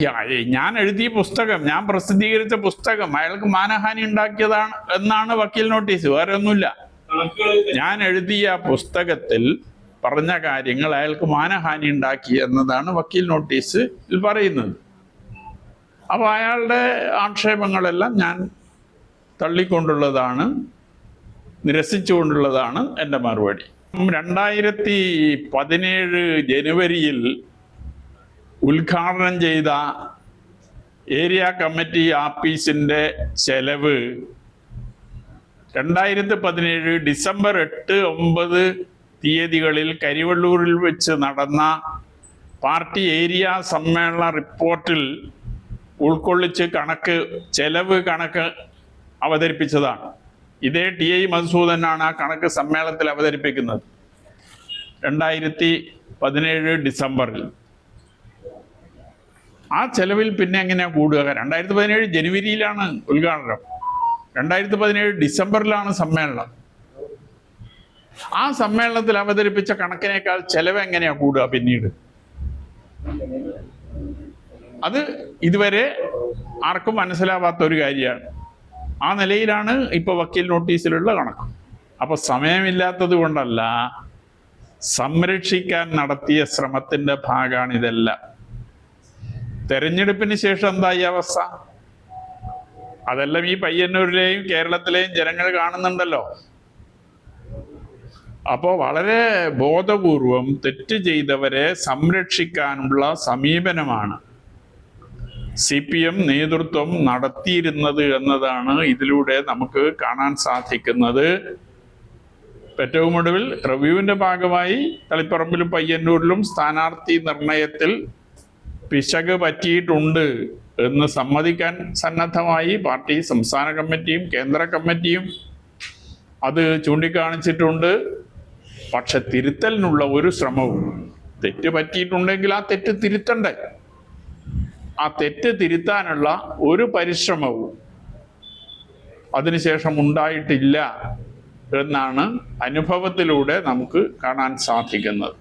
ഞാൻ എഴുതിയ പുസ്തകം, ഞാൻ പ്രസിദ്ധീകരിച്ച പുസ്തകം അയാൾക്ക് മാനഹാനി ഉണ്ടാക്കിയതാണ് എന്നാണ് വക്കീൽ നോട്ടീസ്, വേറെ ഒന്നുമില്ല. ഞാൻ എഴുതിയ പുസ്തകത്തിൽ പറഞ്ഞ കാര്യങ്ങൾ അയാൾക്ക് മാനഹാനി ഉണ്ടാക്കി എന്നതാണ് വക്കീൽ നോട്ടീസിൽ പറയുന്നത്. അപ്പോൾ അയാളുടെ ആക്ഷേപങ്ങളെല്ലാം ഞാൻ തള്ളിക്കൊണ്ടുള്ളതാണ്, നിരസിച്ചുകൊണ്ടുള്ളതാണ് എൻ്റെ മറുപടി. 2017 ജനുവരിയിൽ ഉദ്ഘാടനം ചെയ്ത ഏരിയ കമ്മിറ്റി ആഫീസിൻ്റെ ചെലവ് 2017 ഡിസംബർ 8, 9 തീയതികളിൽ കരിവള്ളൂരിൽ വെച്ച് നടന്ന പാർട്ടി ഏരിയ സമ്മേളന റിപ്പോർട്ടിൽ ഉൾക്കൊള്ളിച്ച് ചെലവ് കണക്ക് അവതരിപ്പിച്ചതാണ്. ഇതേ TI മധുസൂദനാണ് ആ കണക്ക് സമ്മേളനത്തിൽ അവതരിപ്പിക്കുന്നത് 2017 ഡിസംബറിൽ. ആ ചെലവിൽ പിന്നെ എങ്ങനെയാ കൂടുക? 2017 ജനുവരിയിലാണ് ഉദ്ഘാടനം, 2017 ഡിസംബറിലാണ് സമ്മേളനം. ആ സമ്മേളനത്തിൽ അവതരിപ്പിച്ച കണക്കിനേക്കാൾ ചെലവ് എങ്ങനെയാ കൂടുക പിന്നീട്? അത് ഇതുവരെ ആർക്കും മനസ്സിലാവാത്ത ഒരു കാര്യമാണ്. ആ നിലയിലാണ് ഇപ്പൊ വക്കീൽ നോട്ടീസിലുള്ള കണക്ക്. അപ്പൊ സമയമില്ലാത്തത് കൊണ്ടല്ല, സംരക്ഷിക്കാൻ നടത്തിയ ശ്രമത്തിന്റെ ഭാഗമാണ് ഇതെല്ലാം. തെരഞ്ഞെടുപ്പിന് ശേഷം എന്തായി അവസ്ഥ? അതെല്ലാം ഈ പയ്യന്നൂരിലെയും കേരളത്തിലെയും ജനങ്ങൾ കാണുന്നുണ്ടല്ലോ. അപ്പോൾ വളരെ ബോധപൂർവം തെറ്റ് ചെയ്തവരെ സംരക്ഷിക്കാനുള്ള സമീപനമാണ് CPM നേതൃത്വം നടത്തിയിരുന്നത് എന്നതാണ് ഇതിലൂടെ നമുക്ക് കാണാൻ സാധിക്കുന്നത്. ഏറ്റവും ഒടുവിൽ റിവ്യൂവിൻ്റെ ഭാഗമായി തളിപ്പറമ്പിലും പയ്യന്നൂരിലും സ്ഥാനാർത്ഥി നിർണയത്തിൽ പിശക് പറ്റിയിട്ടുണ്ട് എന്ന് സമ്മതിക്കാൻ സന്നദ്ധമായി പാർട്ടി സംസ്ഥാന കമ്മിറ്റിയും കേന്ദ്ര കമ്മിറ്റിയും അത് ചൂണ്ടിക്കാണിച്ചിട്ടുണ്ട്. പക്ഷെ തിരുത്തലിനുള്ള ഒരു ശ്രമവും, തെറ്റ് പറ്റിയിട്ടുണ്ടെങ്കിൽ ആ തെറ്റ് തിരുത്തണ്ടേ, ആ തെറ്റ് തിരുത്താനുള്ള ഒരു പരിശ്രമവും അതിനുശേഷം ഉണ്ടായിട്ടില്ല എന്നാണ് അനുഭവത്തിലൂടെ നമുക്ക് കാണാൻ സാധിക്കുന്നത്.